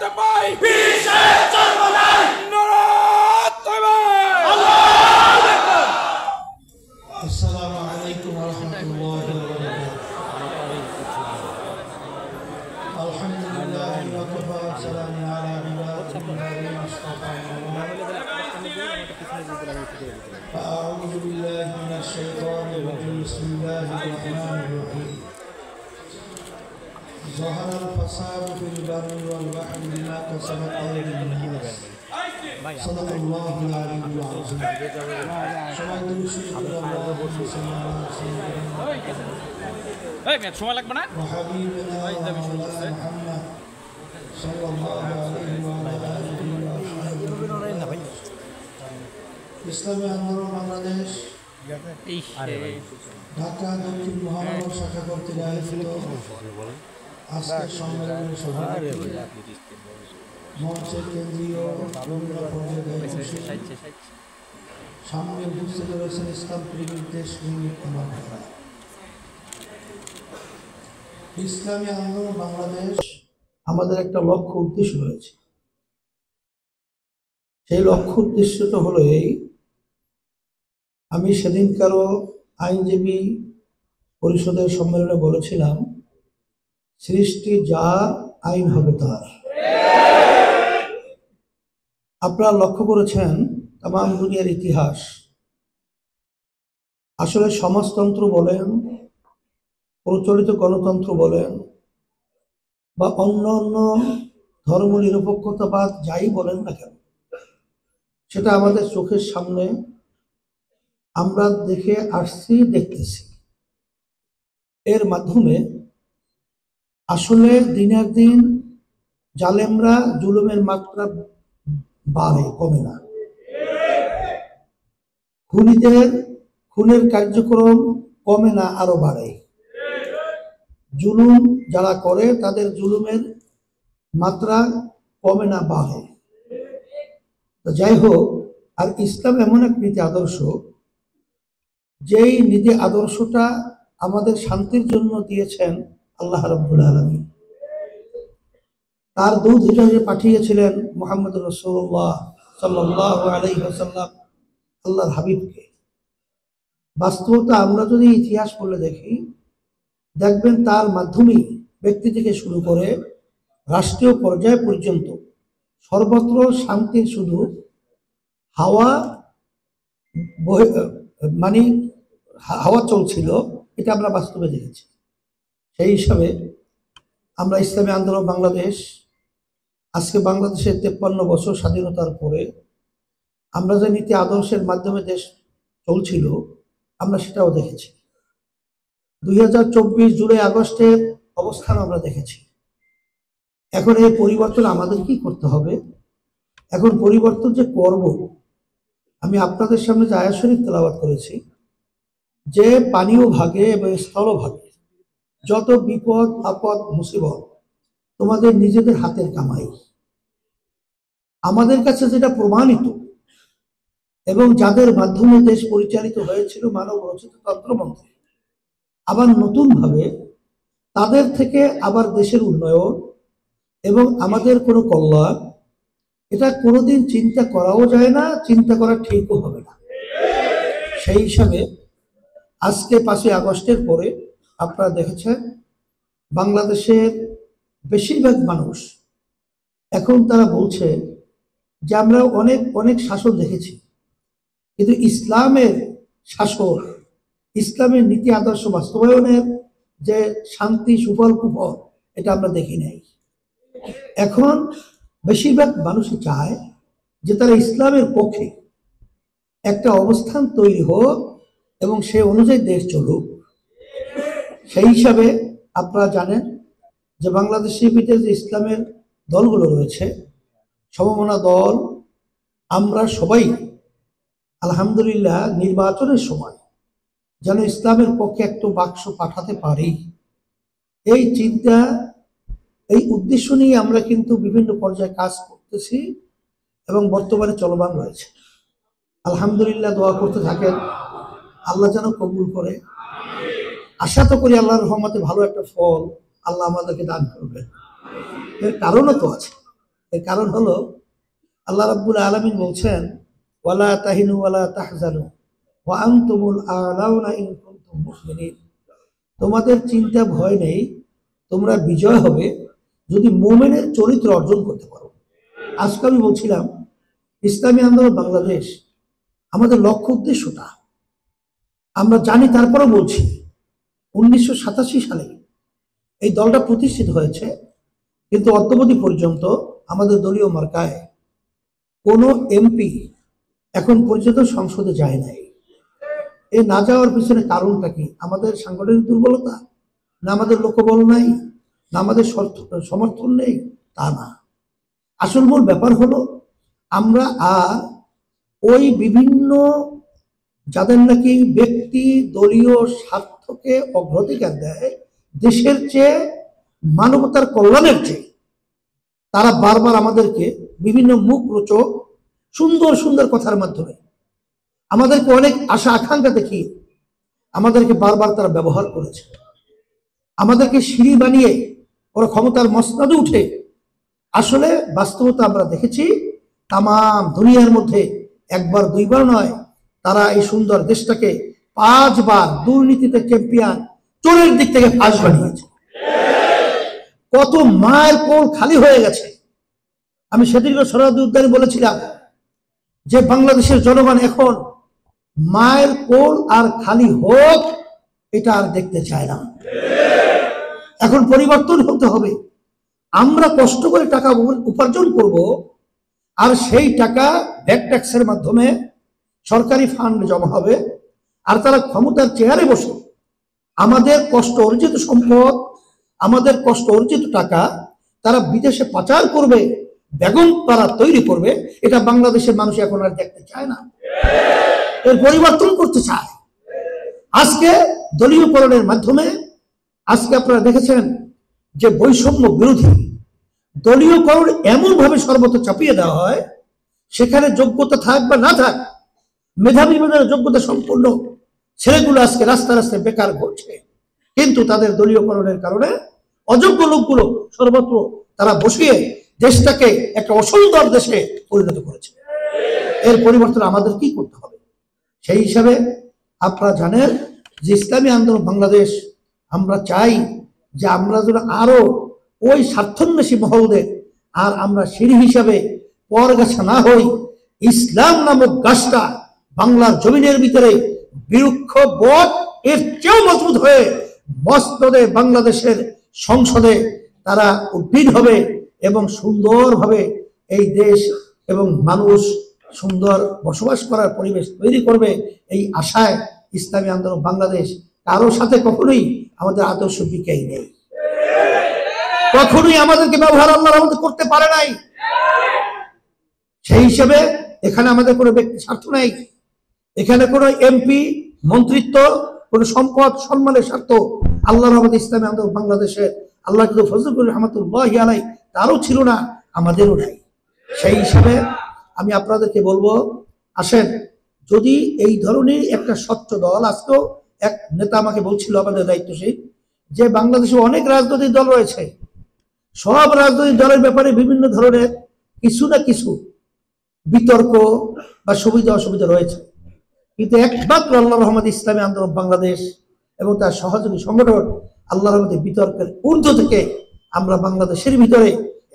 দেখতে পাই বিশ্বের চরমনাই নারাত তাকবীর আল্লাহু আকবার। আসসালামু আলাইকুম ওয়া রাহমাতুল্লাহি ওয়া বারাকাতুহু। আলহামদুলিল্লাহি ওয়া কাফা ওয়া সালামুন আলা ইবাদিহিল মুস্তাফা। আউযু বিল্লাহি মিনাশ শাইতানির রাজিম। বিসমিল্লাহির রহমানির রহিম। যাহারাল ফাসাদু ফিল বাররি ওয়াল বাহরি বিমা কাসাবাত আইদিন নাস। সাদাকাল্লাহুল আলিয়্যুল আযীম। সবাই দরুদ শরীফ পড়ুন। আল্লাহুম্মা সাল্লি আলা সাইয়্যিদিনা এই মেয়ে সময় লাগবে না وحبيبنا ومولانا محمد صلى الله عليه وعلى آله وصحبه ইসলামী আন্দোলন বাংলাদেশ ঢাকা দক্ষিণ মহানগর শাখা কর্তৃক আয়োজিত আজকের সম্মেলনের সভাপতি মঞ্চের কেন্দ্রীয় বিভিন্ন পর্যায়ের দায়িত্বশীল সামনে উপস্থিত রয়েছেন ইসলাম প্রেমিক দেশপ্রেমিক ইমামরা। ইসলামী আন্দোলন বাংলাদেশ আমাদের একটা লক্ষ্য উদ্দেশ্য রয়েছে। সেই লক্ষ্য উদ্দেশ্যটা হলো এই, আমি সেদিনকারও আইনজীবী পরিষদের সম্মেলনে বলেছিলাম, সৃষ্টি যার আইন হবে তার। আপনারা লক্ষ্য করেছেন তামাম দুনিয়ার ইতিহাস, আসলে সমাজতন্ত্র বলেন, প্রচলিত গণতন্ত্র বলেন, বা অন্য অন্য ধর্ম নিরপেক্ষতাবাদ যাই বলেন না কেন, সেটা আমাদের চোখের সামনে আমরা দেখে আসছি, দেখতেছি। এর মাধ্যমে আসলে দিনের দিন জালেমরা জুলুমের মাত্রা বাড়ে, কমে না। খুনিদের খুনের কার্যক্রম কমে না, আরো বাড়ে। জুলুম যারা করে তাদের জুলুমের মাত্রা কমে না, বাড়ে। যাই হোক, আর ইসলাম এমন এক নীতি আদর্শ, যেই নীতি আদর্শটা আমাদের শান্তির জন্য দিয়েছেন আল্লাহ রাব্বুল আলামিন। তার দূত হিসেবে পাঠিয়েছিলেন মুহাম্মদ রাসূলুল্লাহ সাল্লাল্লাহু আলাইহি ওয়াসাল্লাম, আল্লাহর হাবিবকে। বাস্তবতা আমরা যদি ইতিহাস পড়লে দেখি, দেখবেন তার মাধ্যমেই ব্যক্তি থেকে শুরু করে রাষ্ট্রীয় পর্যায় পর্যন্ত সর্বত্র শান্তির শুধু হাওয়া মানে হাওয়া চলছিল, এটা আমরা বাস্তবে দেখেছি। সেই হিসাবে আমরা ইসলামী আন্দোলন বাংলাদেশ আজকে বাংলাদেশের 53 বছর স্বাধীনতার পরে আমরা যে নীতি আদর্শের মাধ্যমে দেশ চলছিল, আমরা সেটাও দেখেছি। 2024 জুলাই আগস্টের অবস্থান আমরা দেখেছি। এখন এই পরিবর্তন আমাদের কি করতে হবে? এখন পরিবর্তন যে করব, আমি আপনাদের সামনে যে আয়াত শরীফ তেলাওয়াত করেছি, যে পানীয় ভাগে এবং স্থল ভাগে যত বিপদ আপদ মুসিবত তোমাদের নিজেদের হাতের কামাই, আমাদের কাছে যেটা প্রমাণিত এবং যাদের মাধ্যমে দেশ পরিচালিত হয়েছিল মানব রচিত তন্ত্রমন্ত্রে, আবার নতুন ভাবে তাদের থেকে আবার দেশের উন্নয়ন এবং আমাদের কোনো কল্যাণ, এটা কোনোদিন চিন্তা করাও যায় না, চিন্তা করা ঠিকও হবে না। সেই হিসাবে আজকে 5ই আগস্টের পরে আপনারা দেখেছেন বাংলাদেশের বেশিরভাগ মানুষ এখন তারা বলছে যে আমরা অনেক অনেক শাসন দেখেছি, কিন্তু ইসলামের শাসন, ইসলামের নীতি আদর্শ বাস্তবায়নের যে শান্তি সুফল কুফল, এটা আমরা দেখি নাই। এখন বেশিরভাগ মানুষই চায় যে তারা ইসলামের পক্ষে একটা অবস্থান তৈরি হোক এবং সে অনুযায়ী দেশ চলুক। সেই হিসাবে আপনারা জানেন যে বাংলাদেশের ভিতরে যে ইসলামের দলগুলো রয়েছে, সমমনা দল, আমরা সবাই আলহামদুলিল্লাহ নির্বাচনের সময় যেন ইসলামের পক্ষে একটা বাক্স পাঠাতে পারি, এই চিন্তা, এই উদ্দেশ্য নিয়ে আমরা কিন্তু বিভিন্ন পর্যায়ে কাজ করতেছি এবং বর্তমানে চলমান রয়েছে। আলহামদুলিল্লাহ, দোয়া করতে থাকেন, আল্লাহ যেন কবুল করে। আশা তো করি আল্লাহর রহমতে ভালো একটা ফল আল্লাহ আমাদেরকে দান করবেন। এর কারণও তো আছে, এর কারণ হলো আল্লাহ রাব্বুল আলামিন বলছেন, ওয়ালা তাহিনু ওয়ালা তাহজানু ওয়া আনতুমুল আ'লাউনা ইন কুনতুম মুমিনিন। তোমাদের চিন্তা ভয় নেই, তোমরা বিজয় হবে যদি মুমিনের চরিত্র অর্জন করতে পারো। আজকে আমি বলছিলাম ইসলামী আন্দোলন বাংলাদেশ আমাদের লক্ষ্য উদ্দেশ্যটা আমরা জানি, তারপরেও বলছি 1987 সালে এই দলটা প্রতিষ্ঠিত হয়েছে, কিন্তু অদ্যাবধি পর্যন্ত আমাদের দলীয় মার্কায় কোনো এমপি এখন পর্যন্ত সংসদে যায় নাই। এই না যাওয়ার পিছনে কারণটা কি? আমাদের সাংগঠনিক দুর্বলতা, না আমাদের লোকবল নাই, না আমাদের সমর্থন নেই? তা না, আসল মূল ব্যাপার হলো আমরা আর ওই বিভিন্ন যাদের নাকি ব্যক্তি দলীয় স্বার্থকে অগ্রাধিকার দেয় দেশের চেয়ে, মানবতার কল্যাণের চেয়ে, তারা বারবার আমাদেরকে বিভিন্ন মুখরোচক সুন্দর সুন্দর কথার মাধ্যমে আমাদেরকে অনেক আশা আকাঙ্ক্ষা দেখিয়ে আমাদেরকে বারবার তারা ব্যবহার করেছে। আমাদেরকে সিঁড়ি বানিয়ে ওরা ক্ষমতার মসনদে উঠে, আসলে বাস্তবতা আমরা দেখেছি তাম দুনিয়ার মধ্যে একবার দুইবার নয়, তারা এই সুন্দর দেশটাকে 5 বার দুর্নীতিতে চ্যাম্পিয়ন, চোরের দিক থেকে ফাঁস বানিয়েছে। কত মায়ের কোল খালি হয়ে গেছে। আমি সেদিন সরহদ উদ্যানে বলেছিলাম যে বাংলাদেশের জনগণ এখন মায়ের কোল আর খালি হোক এটা আর দেখতে চায় না। এখন পরিবর্তন হতে হবে। আমরা কষ্ট করে টাকা উপার্জন করব, আর সেই টাকা ভ্যাট ট্যাক্সের মাধ্যমে সরকারি ফান্ড জমা হবে, আর তারা ক্ষমতার চেয়ারে বসে আমাদের কষ্ট অর্জিত সম্পদ, আমাদের কষ্ট অর্জিত টাকা তারা বিদেশে পাচার করবে, বেগম তারা তৈরি করবে। এটা বাংলাদেশের মানুষ এখন আর দেখতে চায় না, এর পরিবর্তন করতে চায়। আজকে দলীয়করণের মাধ্যমে আজকে আপনারা দেখেছেন যে বৈষম্য বিরোধী দলীয়করণ এমন ভাবে সর্বত্র চাপিয়ে দেওয়া হয়, সেখানে যোগ্যতা থাক বা না থাক, মেধাবী যোগ্যতা সম্পূর্ণ ছেলেগুলো আজকে রাস্তায় রাস্তায় বেকার ঘুরছে, কিন্তু তাদের দলীয়করণের কারণে অযোগ্য লোকগুলো সর্বত্র তারা বসিয়ে দেশটাকে একটা অসুন্দর দেশে পরিণত করেছে। এর পরিবর্তন আমাদের কি করতে হবে? সেই হিসাবে আপনারা জানেন যে ইসলামী আন্দোলন বাংলাদেশ আমরা চাই যে আমরা যেন আরো ওই স্বার্থন্বেষী মহলদের আর আমরা সিঁড়ি হিসাবে পরগাছা না হই, ইসলাম নামক গাছটা বাংলার জমিনের ভিতরে বৃক্ষ বট এর চেয়েও মজবুত হয়ে মসনদে বাংলাদেশের সংসদে তারা উদ্ভিদ হবে এবং সুন্দরভাবে এই দেশ এবং মানুষ সুন্দর বসবাস করার পরিবেশ তৈরি করবে। এই আশায় ইসলামী আন্দোলন বাংলাদেশ কারো সাথে কখনোই আমাদের আদর্শ বিক্রি নেই, কখনোই আমাদেরকে ব্যবহার আল্লাহর রহমতে করতে পারে নাই। সেই হিসেবে এখানে আমাদের কোনো ব্যক্তি স্বার্থ নেই, এখানে কোনো এমপি মন্ত্রিত্ব, কোনো সম্পদ সম্মানের স্বার্থ আল্লাহর রহমতে ইসলামী আন্দোলন বাংলাদেশের আল্লাহ কিন্তু ফজলুর রহমতুল্লাহি আলাই তারও ছিল না, আমাদেরও নাই। সেই হিসাবে আমি আপনাদেরকে বলবো, আসেন যদি এই ধরনের একটা স্বচ্ছ দল, আজকেও এক নেতা আমাকে বলছিল আমাদের দায়িত্বশীল যে বাংলাদেশে অনেক রাজনৈতিক দল রয়েছে, সব রাজনৈতিক দলের ব্যাপারে বিভিন্ন ধরনের কিছু না কিছু বিতর্ক বা সুবিধা অসুবিধা রয়েছে, কিন্তু একমাত্র আল্লাহ রহমত ইসলামী আন্দোলন বাংলাদেশ এবং তার সহযোগী সংগঠন আল্লাহ রহমতের বিতর্কের ঊর্ধ্ব থেকে আমরা বাংলাদেশের ভিতরে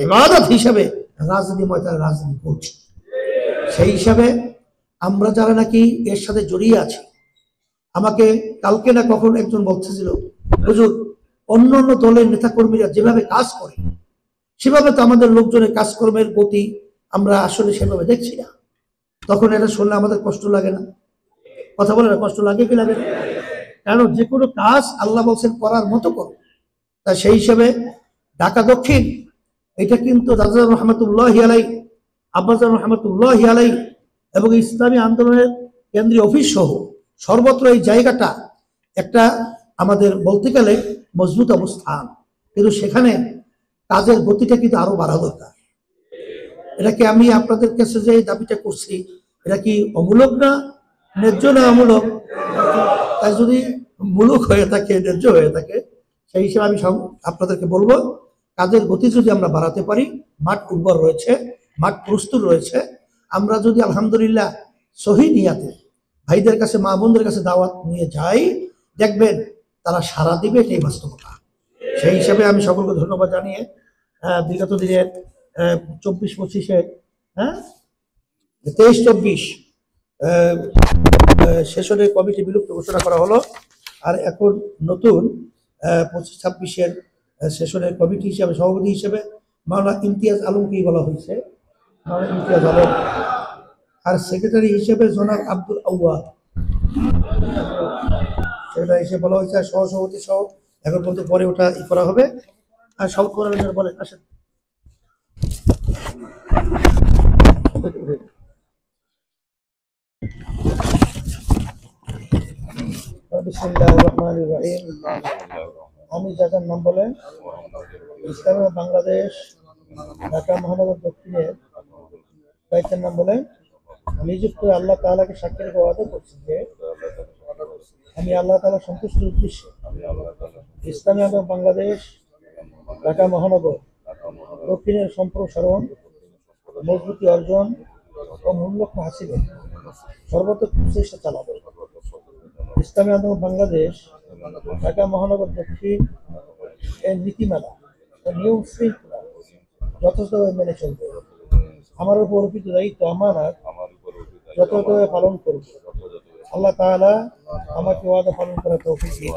ইবাদত হিসাবে রাজনীতি ময়দানে রাজনীতি করছি। সেই হিসাবে আমরা যারা নাকি এর সাথে জড়িয়ে আছি, আমাকে কালকে না কখন একজন বলতেছিল, হুজুর অন্য অন্য দলের নেতাকর্মীরা যেভাবে কাজ করে সেভাবে তো আমাদের লোকজনের কাজকর্মের গতি আমরা আসলে সেভাবে দেখছি না। তখন এটা শুনলে আমাদের কষ্ট লাগে না? কথা বলে না, কষ্ট লাগে কি লাগে না? কারণ যে কোনো কাজ আল্লাহ বলছেন করার মতো করো। তা সেই হিসাবে ঢাকা দক্ষিণ এটা কিন্তু দাদা রহমতুল্লাহি আলাই, আব্বাজান রহমতুল্লাহি আলাই এবং ইসলামী আন্দোলনের কেন্দ্রীয় অফিস সহ সর্বত্র এই জায়গাটা একটা আমাদের বলতে গেলে মজবুত অবস্থান, কিন্তু সেখানে কাজের গতিটা কিন্তু আরো বাড়া দরকার। এটা কি আমি আপনাদের কাছে যে দাবিটা করছি এটা কি অমূলক না, ন্যায্য না অমূলক? তাই যদি মূলক হয়ে থাকে, ন্যায্য হয়ে থাকে, সেই হিসেবে আমি আপনাদেরকে বলবো কাজের গতি যদি আমরা বাড়াতে পারি মাঠ উর্বর রয়েছে, মাঠ প্রস্তুত রয়েছে। আমরা যদি আলহামদুলিল্লাহ সহি নিয়াতে ভাইদের কাছে, মা বোনদের কাছে দাওয়াত নিয়ে যাই, দেখবেন তারা সাড়া দিবে, এটাই বাস্তবতা। সেই হিসাবে আমি সকলকে ধন্যবাদ জানিয়ে বিগত দিনের 24-25-এ, হ্যাঁ 23-24 সেশনের কমিটি বিলুপ্ত ঘোষণা করা হলো। আর এখন নতুন 25-26-এর সেশনের কমিটি হিসাবে, সভাপতি হিসেবে মাওলানা ইমতিয়াজ আলমকেই বলা হয়েছে, মাওলানা ইমতিয়াজ আলম। আর সেক্রেটারি হিসেবে জনাব আব্দুল আউয়াল সেক্রেটারি হিসেবে বলা হয়েছে, আর সহসভাপতি সহ এখন পর্যন্ত পরে ওটা করা হবে। আর সব করার জন্য বলেন, আসেন। বিসমিল্লাহির রহমানির রহিম। আমি যাদের নাম বলেন, ইসলামী বাংলাদেশ ঢাকা মহানগর দক্ষিণের কয়েকটার নাম বলেন। নিযুক্ত আল্লাহ তাআলাকে সাক্ষী রেখে ওয়াদা করছি যে আমি আল্লাহ তাআলার সন্তুষ্টির উদ্দেশ্যে ইসলামী আন্দোলন বাংলাদেশ ঢাকা মহানগর দক্ষিণের সম্প্রসারণ, মজবুতি অর্জন ও মূল্যক্ষণ হাসিলে সর্বাত্মক প্রচেষ্টা চালাবো। ইসলামী আন্দোলন বাংলাদেশ ঢাকা মহানগর দক্ষিণ এর নীতিমালা ও নিয়ম শৃঙ্খলা যথাযথভাবে মেনে চলবে। আমার উপর অর্পিত দায়িত্ব আমানত যথাযথভাবে পালন করব। আল্লাহ তাআলা আমাকে ওয়াদা পালন করার তৌফিক দিন।